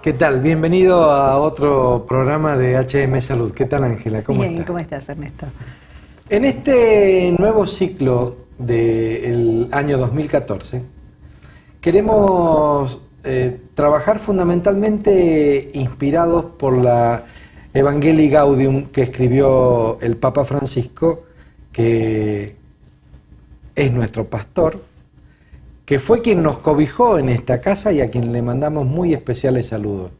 ¿Qué tal? Bienvenido a otro programa de HM Salud. ¿Qué tal, Ángela? ¿Cómo Bien, estás? ¿cómo estás, Ernesto? En este nuevo ciclo del año 2014, queremos trabajar fundamentalmente inspirados por la Evangelii Gaudium que escribió el Papa Francisco, que es nuestro pastor, que fue quien nos cobijó en esta casa y a quien le mandamos muy especiales saludos.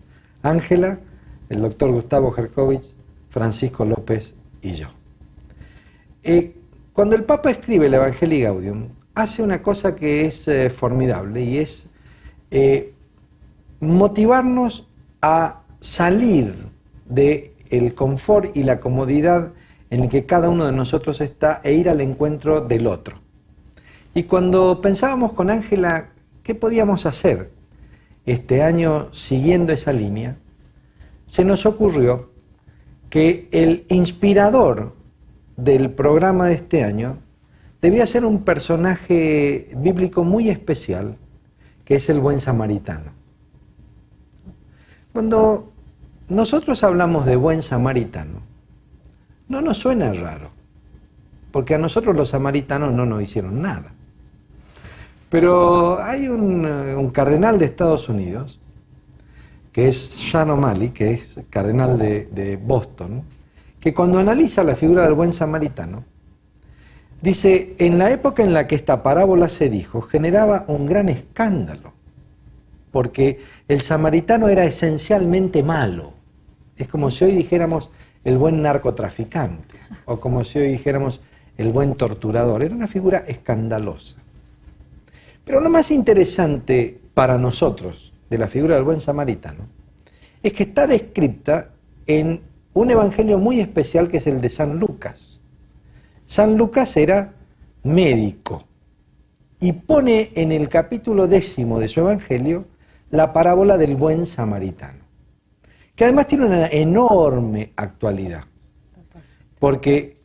Ángela, el doctor Gustavo Jerkovich, Francisco López y yo. Cuando el Papa escribe el Evangelii Gaudium, hace una cosa que es formidable y es motivarnos a salir del confort y la comodidad en el que cada uno de nosotros está e ir al encuentro del otro. Y cuando pensábamos con Ángela qué podíamos hacer este año siguiendo esa línea, se nos ocurrió que el inspirador del programa de este año debía ser un personaje bíblico muy especial, que es el buen samaritano. Cuando nosotros hablamos de buen samaritano, no nos suena raro, porque a nosotros los samaritanos no nos hicieron nada. Pero hay un cardenal de Estados Unidos, que es Sean O'Malley, que es cardenal de Boston, que cuando analiza la figura del buen samaritano, dice, en la época en la que esta parábola se dijo, generaba un gran escándalo, porque el samaritano era esencialmente malo. Es como si hoy dijéramos el buen narcotraficante, o como si hoy dijéramos el buen torturador. Era una figura escandalosa. Pero lo más interesante para nosotros de la figura del buen samaritano es que está descrita en un evangelio muy especial que es el de San Lucas. San Lucas era médico y pone en el capítulo 10 de su evangelio la parábola del buen samaritano, que además tiene una enorme actualidad, porque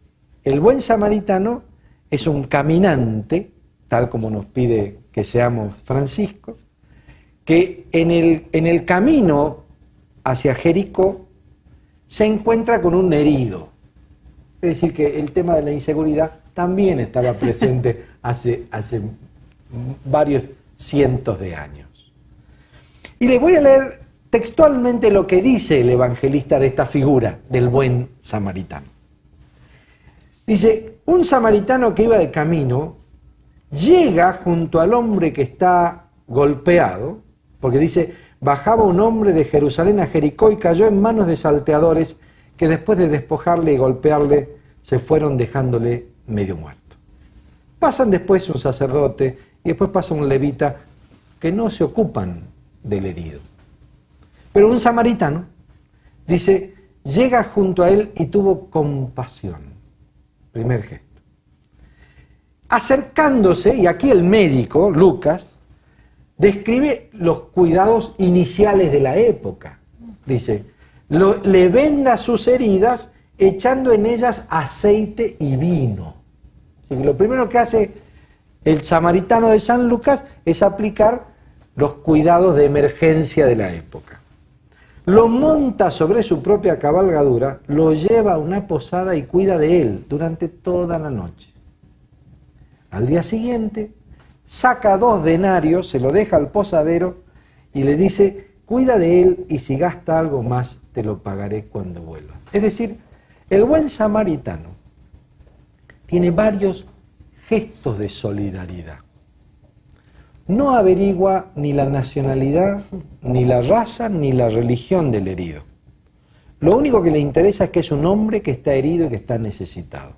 el buen samaritano es un caminante, tal como nos pide que seamos Francisco, que en el camino hacia Jericó se encuentra con un herido. Es decir, que el tema de la inseguridad también estaba presente hace varios cientos de años. Y les voy a leer textualmente lo que dice el evangelista de esta figura del buen samaritano. Dice, un samaritano que iba de camino llega junto al hombre que está golpeado, porque dice, bajaba un hombre de Jerusalén a Jericó y cayó en manos de salteadores que después de despojarle y golpearle, se fueron dejándole medio muerto. Pasan después un sacerdote y después pasa un levita que no se ocupan del herido. Pero un samaritano, dice, llega junto a él y tuvo compasión. Primer gesto. Acercándose, y aquí el médico, Lucas, describe los cuidados iniciales de la época. Dice, le venda sus heridas echando en ellas aceite y vino. Así que lo primero que hace el samaritano de San Lucas es aplicar los cuidados de emergencia de la época. Lo monta sobre su propia cabalgadura, lo lleva a una posada y cuida de él durante toda la noche. Al día siguiente, saca 2 denarios, se lo deja al posadero y le dice, cuida de él y si gasta algo más, te lo pagaré cuando vuelvas. Es decir, el buen samaritano tiene varios gestos de solidaridad. No averigua ni la nacionalidad, ni la raza, ni la religión del herido. Lo único que le interesa es que es un hombre que está herido y que está necesitado.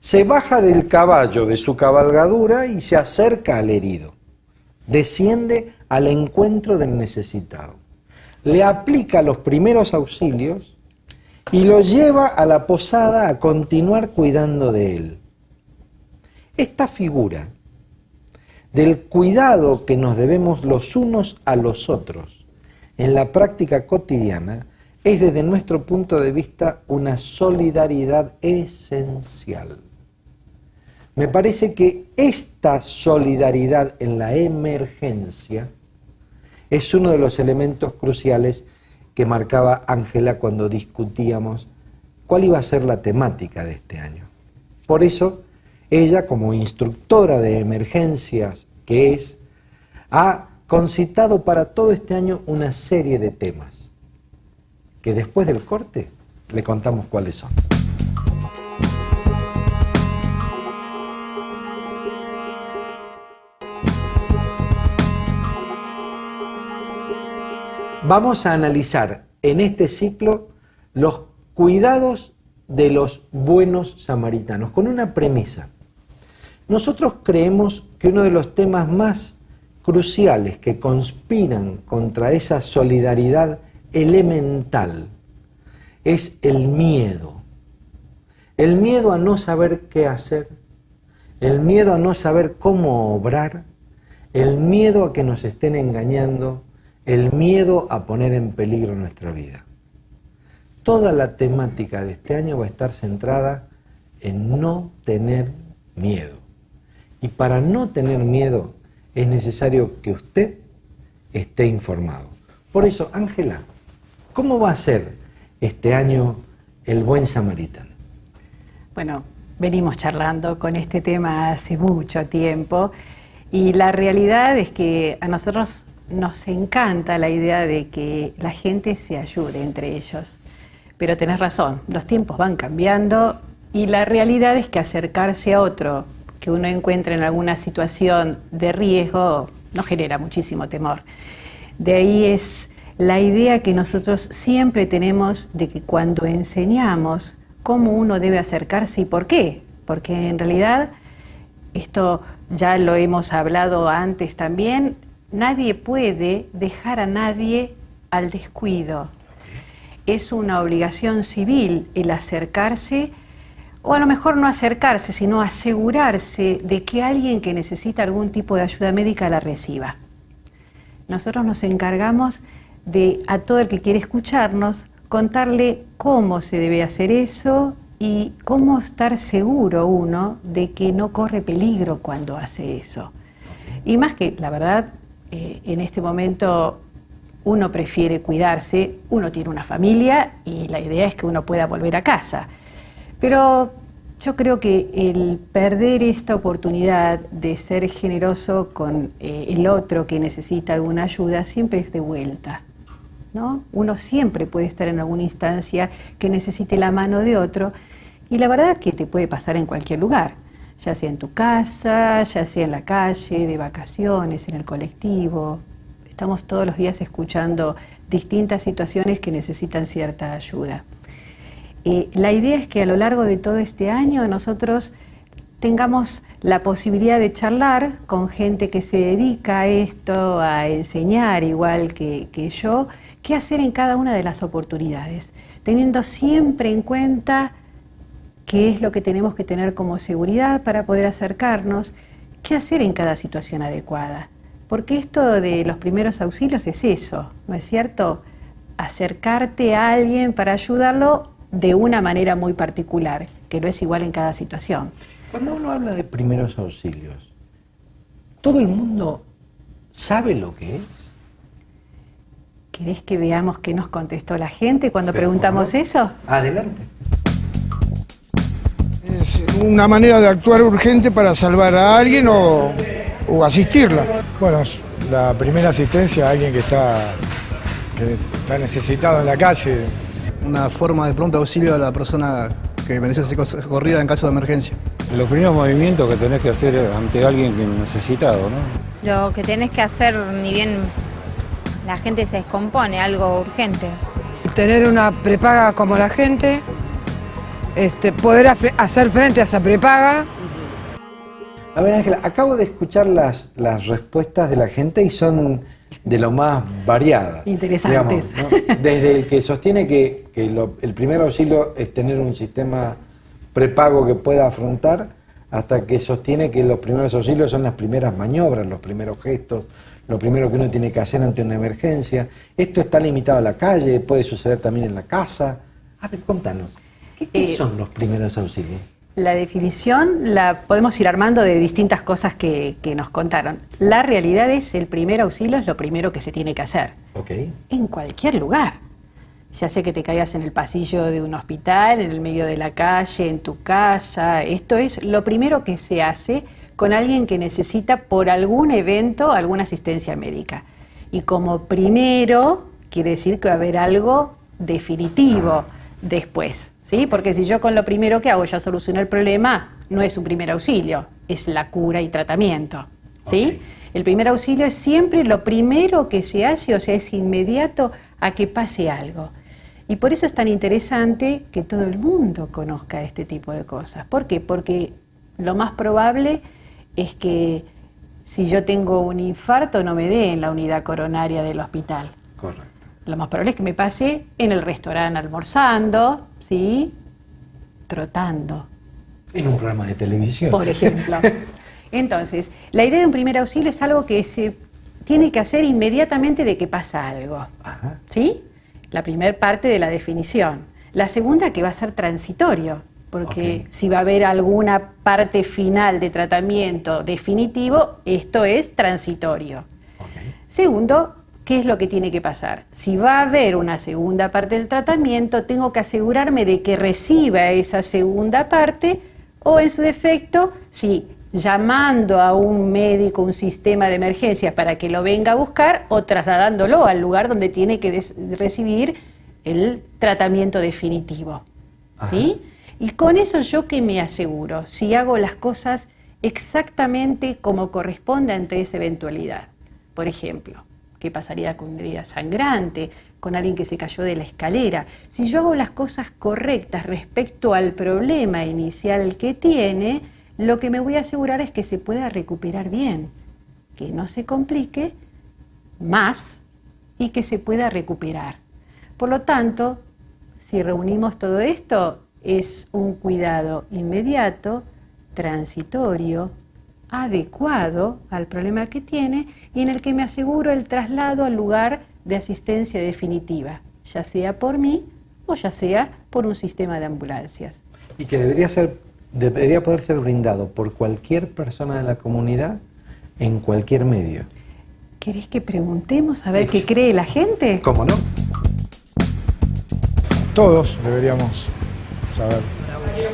Se baja del caballo de su cabalgadura y se acerca al herido. Desciende al encuentro del necesitado. Le aplica los primeros auxilios y lo lleva a la posada a continuar cuidando de él. Esta figura del cuidado que nos debemos los unos a los otros en la práctica cotidiana es desde nuestro punto de vista una solidaridad esencial. Me parece que esta solidaridad en la emergencia es uno de los elementos cruciales que marcaba Ángela cuando discutíamos cuál iba a ser la temática de este año. Por eso, ella, como instructora de emergencias que es, ha concitado para todo este año una serie de temas, que después del corte le contamos cuáles son. Vamos a analizar en este ciclo los cuidados de los buenos samaritanos, con una premisa. Nosotros creemos que uno de los temas más cruciales que conspiran contra esa solidaridad elemental es el miedo. El miedo a no saber qué hacer, el miedo a no saber cómo obrar, el miedo a que nos estén engañando, el miedo a poner en peligro nuestra vida. Toda la temática de este año va a estar centrada en no tener miedo. Y para no tener miedo es necesario que usted esté informado. Por eso, Ángela, ¿cómo va a ser este año el buen samaritano? Bueno, venimos charlando con este tema hace mucho tiempo y la realidad es que a nosotros nos encanta la idea de que la gente se ayude entre ellos. Pero tenés razón, los tiempos van cambiando y la realidad es que acercarse a otro que uno encuentre en alguna situación de riesgo nos genera muchísimo temor. De ahí es la idea que nosotros siempre tenemos de que cuando enseñamos cómo uno debe acercarse y por qué, porque en realidad, esto ya lo hemos hablado antes también, nadie puede dejar a nadie al descuido. Es una obligación civil el acercarse, o a lo mejor no acercarse, sino asegurarse de que alguien que necesita algún tipo de ayuda médica la reciba. Nosotros nos encargamos de, a todo el que quiere escucharnos, contarle cómo se debe hacer eso y cómo estar seguro uno de que no corre peligro cuando hace eso. Y más que, la verdad, en este momento uno prefiere cuidarse, uno tiene una familia y la idea es que uno pueda volver a casa. Pero yo creo que el perder esta oportunidad de ser generoso con el otro que necesita alguna ayuda siempre es de vuelta, ¿no? Uno siempre puede estar en alguna instancia que necesite la mano de otro y la verdad es que te puede pasar en cualquier lugar, ya sea en tu casa, ya sea en la calle, de vacaciones, en el colectivo. Estamos todos los días escuchando distintas situaciones que necesitan cierta ayuda. La idea es que a lo largo de todo este año nosotros tengamos la posibilidad de charlar con gente que se dedica a esto, a enseñar igual que yo, qué hacer en cada una de las oportunidades, teniendo siempre en cuenta qué es lo que tenemos que tener como seguridad para poder acercarnos, qué hacer en cada situación adecuada. Porque esto de los primeros auxilios es eso, ¿no es cierto? Acercarte a alguien para ayudarlo de una manera muy particular, que no es igual en cada situación. Cuando uno habla de primeros auxilios, ¿todo el mundo sabe lo que es? ¿Querés que veamos qué nos contestó la gente cuando preguntamos eso? Adelante. Es una manera de actuar urgente para salvar a alguien o asistirla. Bueno, la primera asistencia a alguien que está necesitado en la calle. Una forma de pronto auxilio a la persona que merece ser socorrida en caso de emergencia. Los primeros movimientos que tenés que hacer ante alguien que necesitado, ¿no? Lo que tenés que hacer, ni bien la gente se descompone, algo urgente. Tener una prepaga como la gente, poder hacer frente a esa prepaga. A ver, Ángela, acabo de escuchar las respuestas de la gente y son de lo más variadas. Interesantes. Digamos, ¿no? Desde el que sostiene que el primer auxilio es tener un sistema prepago que pueda afrontar, hasta que sostiene que los primeros auxilios son las primeras maniobras, los primeros gestos, lo primero que uno tiene que hacer ante una emergencia. Esto está limitado a la calle, puede suceder también en la casa. A ver, contanos, ¿qué son los primeros auxilios? La definición la podemos ir armando de distintas cosas que nos contaron. La realidad es el primer auxilio es lo primero que se tiene que hacer. Ok. En cualquier lugar. Ya sé que te caigas en el pasillo de un hospital, en el medio de la calle, en tu casa. Esto es lo primero que se hace con alguien que necesita por algún evento alguna asistencia médica. Y como primero quiere decir que va a haber algo definitivo después, ¿sí? Porque si yo con lo primero que hago ya soluciono el problema, no es un primer auxilio, es la cura y tratamiento, ¿sí? Okay. El primer auxilio es siempre lo primero que se hace, o sea, es inmediato a que pase algo. Y por eso es tan interesante que todo el mundo conozca este tipo de cosas. ¿Por qué? Porque lo más probable es que si yo tengo un infarto no me dé en la unidad coronaria del hospital. Correcto. Lo más probable es que me pase en el restaurante almorzando, ¿sí? Trotando, En un programa de televisión. por ejemplo. Entonces, la idea de un primer auxilio es algo que se tiene que hacer inmediatamente de que pasa algo, Ajá. ¿sí? La primera parte de la definición. La segunda que va a ser transitorio, porque si va a haber alguna parte final de tratamiento definitivo, esto es transitorio. Okay. Segundo, ¿qué es lo que tiene que pasar? Si va a haber una segunda parte del tratamiento, tengo que asegurarme de que reciba esa segunda parte o en su defecto, si llamando a un médico, un sistema de emergencias para que lo venga a buscar o trasladándolo al lugar donde tiene que recibir el tratamiento definitivo. ¿Sí? Y con eso yo que me aseguro, si hago las cosas exactamente como corresponde ante esa eventualidad. Por ejemplo, ¿qué pasaría con una herida sangrante, con alguien que se cayó de la escalera? Si yo hago las cosas correctas respecto al problema inicial que tiene, lo que me voy a asegurar es que se pueda recuperar bien, que no se complique más y que se pueda recuperar. Por lo tanto, si reunimos todo esto, es un cuidado inmediato, transitorio, adecuado al problema que tiene y en el que me aseguro el traslado al lugar de asistencia definitiva, ya sea por mí o ya sea por un sistema de ambulancias. Y que debería poder ser brindado por cualquier persona de la comunidad en cualquier medio. ¿Querés que preguntemos a ver qué cree la gente? ¿Cómo no? Todos deberíamos saber.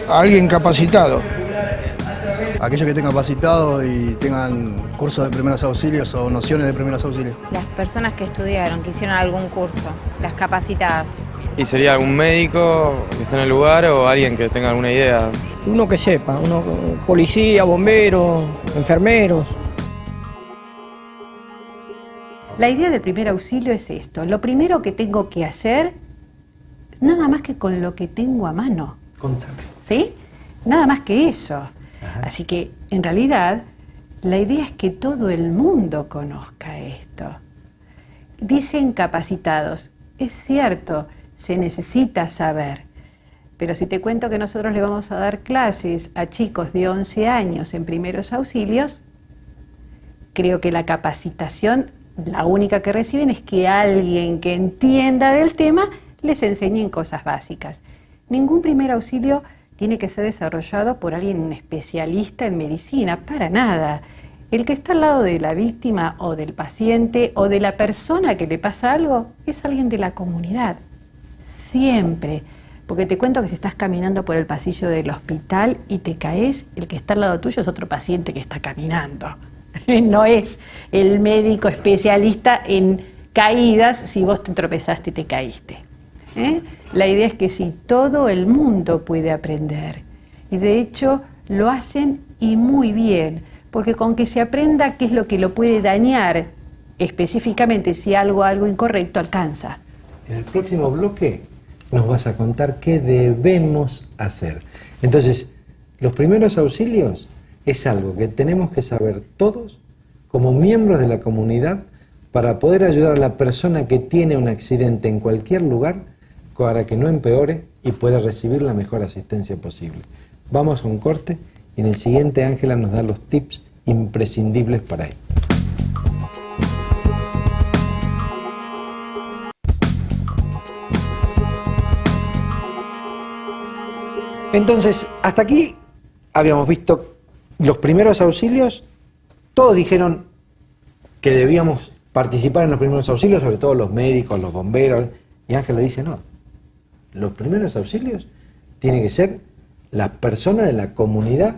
Alguien capacitado. Aquellos que estén capacitados y tengan cursos de primeros auxilios o nociones de primeros auxilios. Las personas que estudiaron, que hicieron algún curso, las capacitadas. Y sería algún médico que esté en el lugar o alguien que tenga alguna idea. Uno que sepa, policía, bomberos, enfermeros. La idea del primer auxilio es esto. Lo primero que tengo que hacer, nada más que con lo que tengo a mano. Contame. ¿Sí? Nada más que eso. Ajá. Así que, en realidad, la idea es que todo el mundo conozca esto. Dicen capacitados. Es cierto, se necesita saber. Pero si te cuento que nosotros le vamos a dar clases a chicos de 11 años en primeros auxilios, creo que la capacitación, la única que reciben es que alguien que entienda del tema les enseñe cosas básicas. Ningún primer auxilio tiene que ser desarrollado por alguien especialista en medicina, para nada. El que está al lado de la víctima o del paciente o de la persona que le pasa algo es alguien de la comunidad, siempre. Porque te cuento que si estás caminando por el pasillo del hospital y te caes, el que está al lado tuyo es otro paciente que está caminando. No es el médico especialista en caídas si vos te tropezaste y te caíste. La idea es que si todo el mundo puede aprender, y de hecho lo hacen y muy bien, porque con que se aprenda qué es lo que lo puede dañar, específicamente si algo incorrecto alcanza. En el próximo bloque nos vas a contar qué debemos hacer. Entonces, los primeros auxilios es algo que tenemos que saber todos como miembros de la comunidad para poder ayudar a la persona que tiene un accidente en cualquier lugar para que no empeore y pueda recibir la mejor asistencia posible. Vamos a un corte y en el siguiente Ángela nos da los tips imprescindibles para ello. Entonces, hasta aquí habíamos visto los primeros auxilios, todos dijeron que debíamos participar en los primeros auxilios, sobre todo los médicos, los bomberos, y Ángela dice no, los primeros auxilios tienen que ser las personas de la comunidad,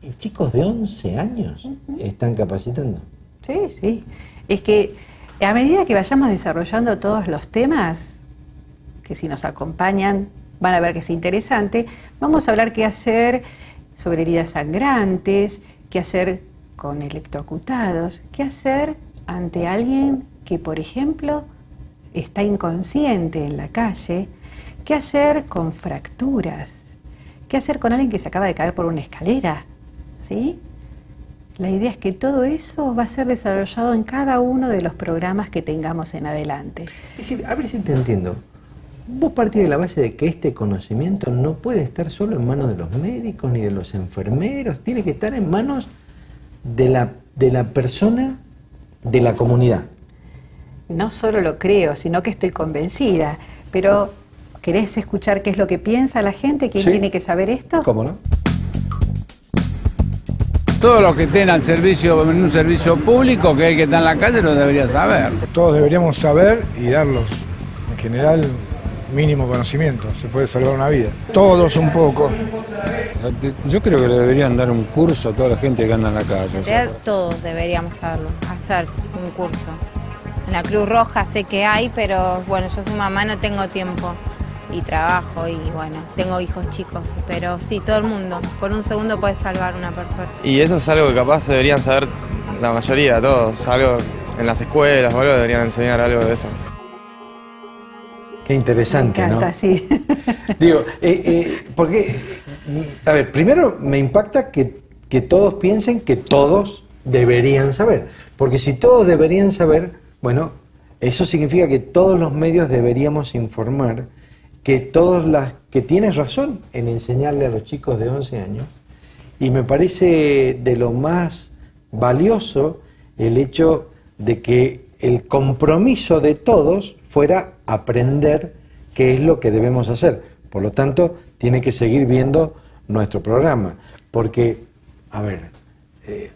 y chicos de 11 años están capacitando. Sí, sí. Es que a medida que vayamos desarrollando todos los temas, que si nos acompañan van a ver que es interesante, vamos a hablar qué hacer sobre heridas sangrantes, qué hacer con electrocutados, qué hacer ante alguien que, por ejemplo, está inconsciente en la calle, qué hacer con fracturas, qué hacer con alguien que se acaba de caer por una escalera, ¿sí? La idea es que todo eso va a ser desarrollado en cada uno de los programas que tengamos en adelante. Es decir, a ver si te entiendo. Vos partís de la base de que este conocimiento no puede estar solo en manos de los médicos ni de los enfermeros, tiene que estar en manos de la persona de la comunidad. No solo lo creo, sino que estoy convencida. Pero, ¿querés escuchar qué es lo que piensa la gente? ¿Quién tiene que saber esto? ¿Cómo no? Todo lo que estén al servicio, en un servicio público, que el que está en la calle lo debería saber. Todos deberíamos saber y darlos, en general, mínimo conocimiento. Se puede salvar una vida. Todos un poco. Yo creo que le deberían dar un curso a toda la gente que anda en la calle. En realidad todos deberíamos hacer un curso. En la Cruz Roja sé que hay, pero bueno, yo soy mamá, no tengo tiempo y trabajo y bueno, tengo hijos chicos, pero sí, todo el mundo, por un segundo puede salvar a una persona. Y eso es algo que capaz deberían saber la mayoría, todos, algo en las escuelas o algo deberían enseñar algo de eso. Qué interesante, Me encanta, ¿no? sí. Digo, porque, a ver, primero me impacta que todos piensen que todos deberían saber, porque si todos deberían saber, bueno, eso significa que todos los medios deberíamos informar, que que tienes razón en enseñarle a los chicos de 11 años, y me parece de lo más valioso el hecho de que el compromiso de todos fuera aprender qué es lo que debemos hacer. Por lo tanto, tiene que seguir viendo nuestro programa, porque, a ver,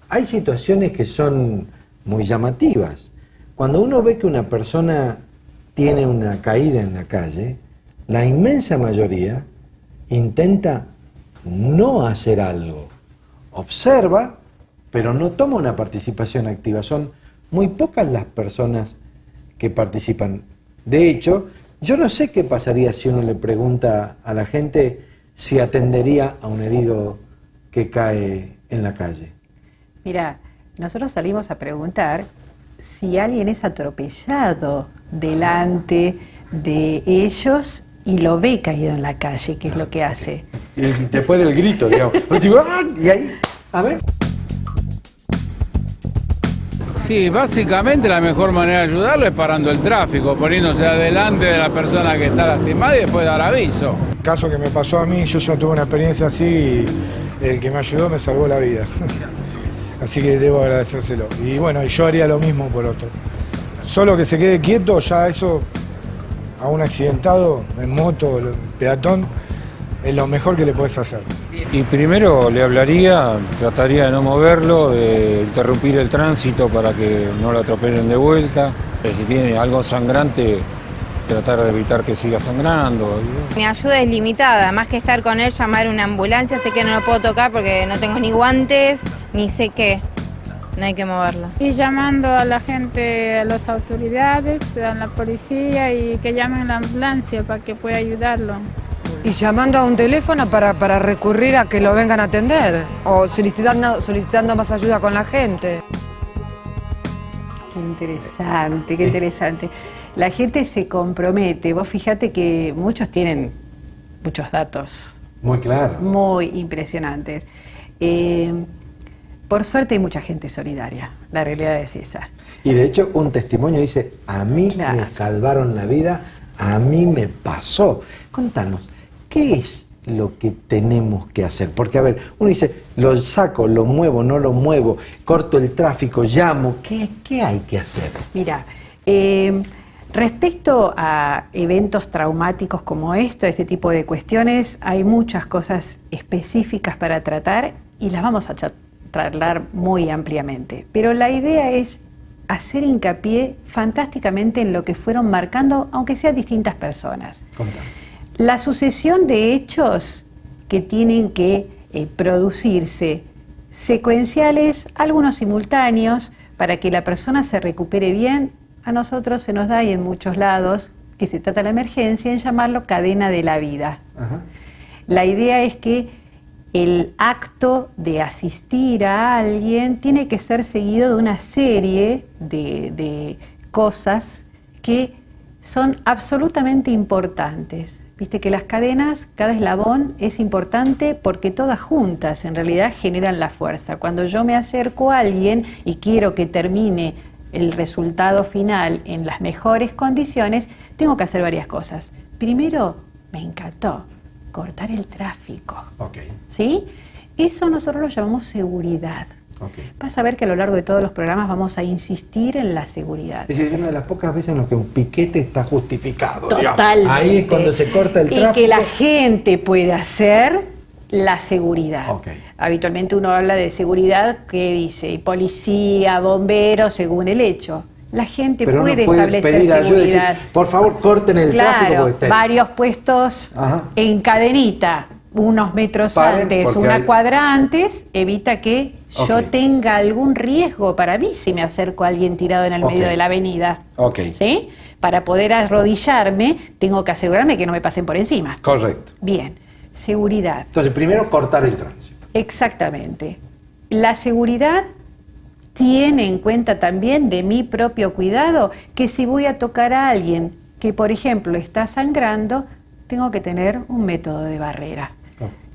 hay situaciones que son muy llamativas. Cuando uno ve que una persona tiene una caída en la calle, la inmensa mayoría intenta no hacer algo. Observa, pero no toma una participación activa. Son muy pocas las personas que participan. De hecho, yo no sé qué pasaría si uno le pregunta a la gente si atendería a un herido que cae en la calle. Mira, nosotros salimos a preguntar si alguien es atropellado delante de ellos y lo ve caído en la calle, ¿qué es lo que hace? Y después del grito, digamos. Y ahí, a ver. Sí, básicamente la mejor manera de ayudarlo es parando el tráfico, poniéndose adelante de la persona que está lastimada y después dar aviso. El caso que me pasó a mí, yo ya tuve una experiencia así y el que me ayudó me salvó la vida. Así que debo agradecérselo. Y bueno, yo haría lo mismo por otro. Solo que se quede quieto, ya eso a un accidentado en moto, peatón, es lo mejor que le puedes hacer. Y primero le hablaría, trataría de no moverlo, de interrumpir el tránsito para que no lo atropellen de vuelta. Si tiene algo sangrante, tratar de evitar que siga sangrando. Mi ayuda es limitada, más que estar con él, llamar una ambulancia, sé que no lo puedo tocar porque no tengo ni guantes, ni sé qué. No hay que moverlo. Y llamando a la gente, a las autoridades, a la policía y que llamen a la ambulancia para que pueda ayudarlo. Y llamando a un teléfono para recurrir a que lo vengan a atender o solicitando más ayuda con la gente. Qué interesante, qué interesante. La gente se compromete. Vos fíjate que muchos tienen muchos datos. Muy claro. Muy impresionantes. Por suerte hay mucha gente solidaria, la realidad es esa. Y de hecho un testimonio dice, a mí me salvaron la vida, a mí me pasó. Contanos, ¿qué es lo que tenemos que hacer? Porque a ver, uno dice, lo saco, lo muevo, no lo muevo, corto el tráfico, llamo, ¿qué hay que hacer? Mira, Respecto a eventos traumáticos como este tipo de cuestiones, hay muchas cosas específicas para tratar y las vamos a charlar muy ampliamente. Pero la idea es hacer hincapié fantásticamente en lo que fueron marcando, aunque sean distintas personas. Contame. La sucesión de hechos que tienen que producirse, secuenciales, algunos simultáneos, para que la persona se recupere bien. A nosotros se nos da, y en muchos lados, que se trata de la emergencia, en llamarlo cadena de la vida. Ajá. La idea es que el acto de asistir a alguien tiene que ser seguido de una serie de cosas que son absolutamente importantes. Viste que las cadenas, cada eslabón es importante porque todas juntas en realidad generan la fuerza. Cuando yo me acerco a alguien y quiero que termine el resultado final en las mejores condiciones, tengo que hacer varias cosas. Primero, me encantó cortar el tráfico. Okay. ¿Sí? Eso nosotros lo llamamos seguridad. Okay. Vas a ver que a lo largo de todos los programas vamos a insistir en la seguridad. Es decir, es una de las pocas veces en las que un piquete está justificado. Totalmente. Digamos. Ahí es cuando se corta el tráfico. Y que la gente puede hacer la seguridad. Okay. Habitualmente uno habla de seguridad que dice policía, bomberos, según el hecho. La gente Pero puede uno puede establecer pedir ayuda y decir, seguridad. por favor, corten el tráfico. Claro, Porque varios puestos en cadenita, unos metros Paren, antes, porque una hay- cuadra antes, evita que yo Ok. tenga algún riesgo para mí si me acerco a alguien tirado en el Ok. medio de la avenida. Ok, ¿Sí? Para poder arrodillarme, tengo que asegurarme que no me pasen por encima. correcto. Bien, seguridad. Entonces, primero cortar el tránsito. Exactamente. La seguridad tiene en cuenta también de mi propio cuidado que si voy a tocar a alguien que, por ejemplo, está sangrando, tengo que tener un método de barrera.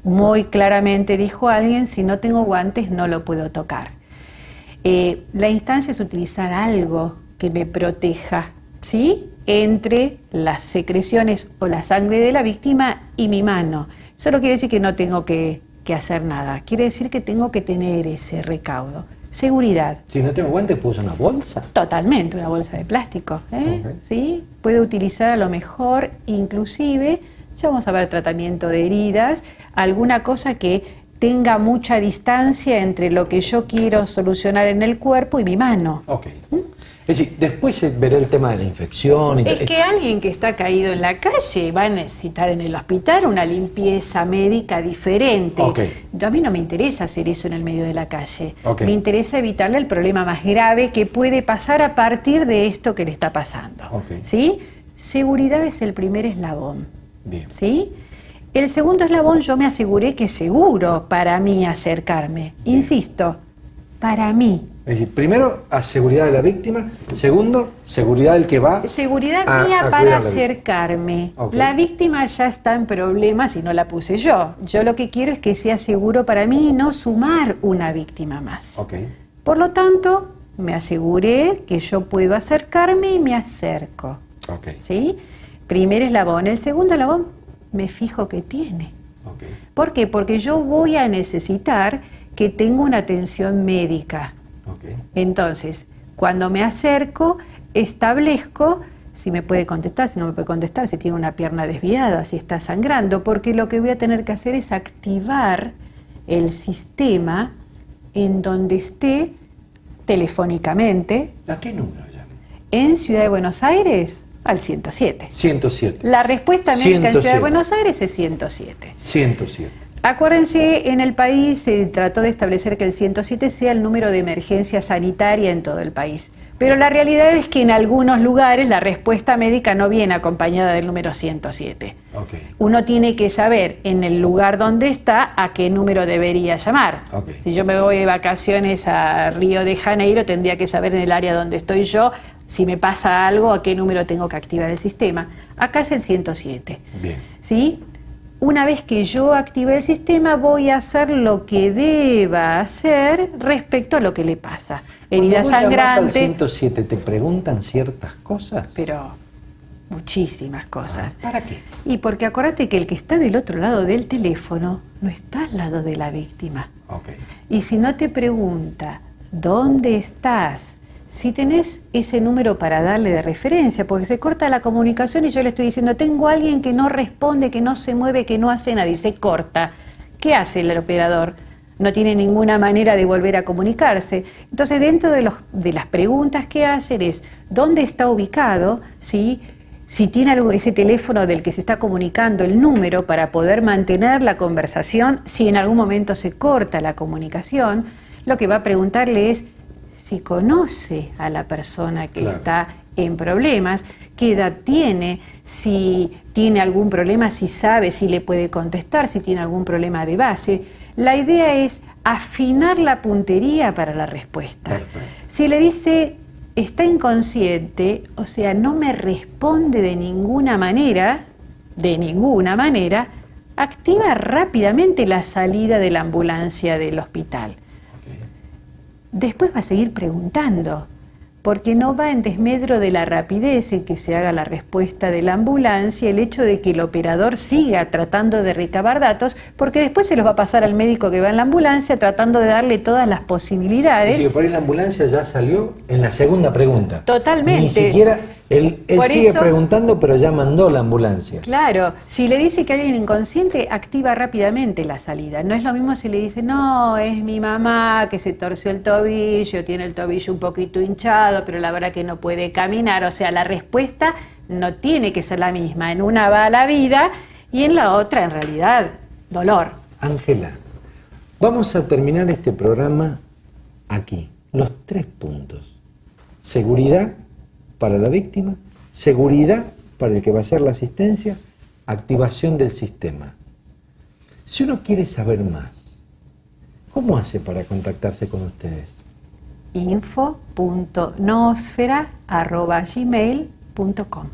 Muy claramente dijo alguien, si no tengo guantes no lo puedo tocar. La instancia es utilizar algo que me proteja, ¿sí?, entre las secreciones o la sangre de la víctima y mi mano. Eso no quiere decir que no tengo que hacer nada, quiere decir que tengo que tener ese recaudo. Seguridad. Si no tengo guantes, ¿puedo usar una bolsa? Totalmente, una bolsa de plástico, ¿eh? Ok. ¿Sí? Puede utilizar a lo mejor, inclusive, ya vamos a ver tratamiento de heridas, alguna cosa que tenga mucha distancia entre lo que yo quiero solucionar en el cuerpo y mi mano. Ok. Es decir, después veré el tema de la infección. Y Es que alguien que está caído en la calle va a necesitar en el hospital una limpieza médica diferente. Ok. A mí no me interesa hacer eso en el medio de la calle. Ok. Me interesa evitarle el problema más grave que puede pasar a partir de esto que le está pasando. Ok. ¿Sí? Seguridad es el primer eslabón. Bien. ¿Sí? El segundo eslabón yo me aseguré que es seguro para mí acercarme. Insisto, para mí. Es decir, primero, a seguridad de la víctima. Segundo, seguridad del que va. Seguridad a mía cuidar para a la víctima. acercarme. Ok. La víctima ya está en problemas y no la puse yo. Yo lo que quiero es que sea seguro para mí y no sumar una víctima más. Ok. Por lo tanto, me aseguré que yo puedo acercarme y me acerco. Ok. ¿Sí? Primer eslabón. El segundo eslabón, me fijo que tiene. Ok. ¿Por qué? Porque yo voy a necesitar que tenga una atención médica. Ok. Entonces, cuando me acerco, establezco si me puede contestar, si no me puede contestar, si tiene una pierna desviada, si está sangrando, porque lo que voy a tener que hacer es activar el sistema en donde esté telefónicamente. ¿A qué número llamo? En Ciudad de Buenos Aires, al 107. 107. La respuesta médica en Ciudad 107. de Buenos Aires es 107. 107. Acuérdense, en el país se trató de establecer que el 107 sea el número de emergencia sanitaria en todo el país. Pero la realidad es que en algunos lugares la respuesta médica no viene acompañada del número 107. Ok. Uno tiene que saber en el lugar donde está a qué número debería llamar. Ok. Si yo me voy de vacaciones a Río de Janeiro, tendría que saber en el área donde estoy yo, si me pasa algo, a qué número tengo que activar el sistema. Acá es el 107. Bien. ¿Sí? Una vez que yo active el sistema, voy a hacer lo que deba hacer respecto a lo que le pasa. Herida Cuando vos llamás al sangrante, 107, ¿te preguntan ciertas cosas? pero muchísimas cosas. ¿Para qué? Y porque acuérdate que el que está del otro lado del teléfono no está al lado de la víctima. Ok. Y si no te pregunta, ¿dónde estás? si tenés ese número para darle de referencia, porque se corta la comunicación y yo le estoy diciendo, tengo a alguien que no responde, que no se mueve, que no hace nada, y se corta. ¿Qué hace el operador? No tiene ninguna manera de volver a comunicarse. Entonces, dentro de las preguntas que hacen es, ¿dónde está ubicado? ¿Sí? Si tiene ese teléfono del que se está comunicando, el número para poder mantener la conversación, si en algún momento se corta la comunicación, lo que va a preguntarle es si conoce a la persona que está en problemas, qué edad tiene, si tiene algún problema, si sabe, si le puede contestar, si tiene algún problema de base. La idea es afinar la puntería para la respuesta. Perfecto. Si le dice, está inconsciente, o sea, no me responde de ninguna manera, activa rápidamente la salida de la ambulancia del hospital. Después va a seguir preguntando, porque no va en desmedro de la rapidez en que se haga la respuesta de la ambulancia, el hecho de que el operador siga tratando de recabar datos, porque después se los va a pasar al médico que va en la ambulancia tratando de darle todas las posibilidades. Así que por ahí la ambulancia ya salió en la segunda pregunta. Totalmente. Ni siquiera, él sigue preguntando, pero ya mandó la ambulancia. Claro, si le dice que hay alguien inconsciente, activa rápidamente la salida. No es lo mismo si le dice, no, es mi mamá que se torció el tobillo, tiene el tobillo un poquito hinchado, pero la verdad que no puede caminar. O sea, la respuesta no tiene que ser la misma. En una va la vida y en la otra, en realidad, dolor. Ángela, vamos a terminar este programa aquí. Los 3 puntos. Seguridad para la víctima, seguridad para el que va a hacer la asistencia, activación del sistema. Si uno quiere saber más, ¿cómo hace para contactarse con ustedes? info.noosfera@gmail.com.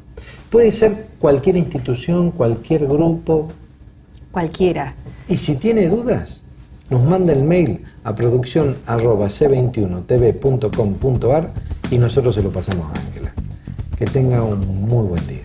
Puede ser cualquier institución, cualquier grupo. Cualquiera. Y si tiene dudas, nos manda el mail a producción@c21tv.com.ar y nosotros se lo pasamos a Ángela. Que tenga un muy buen día.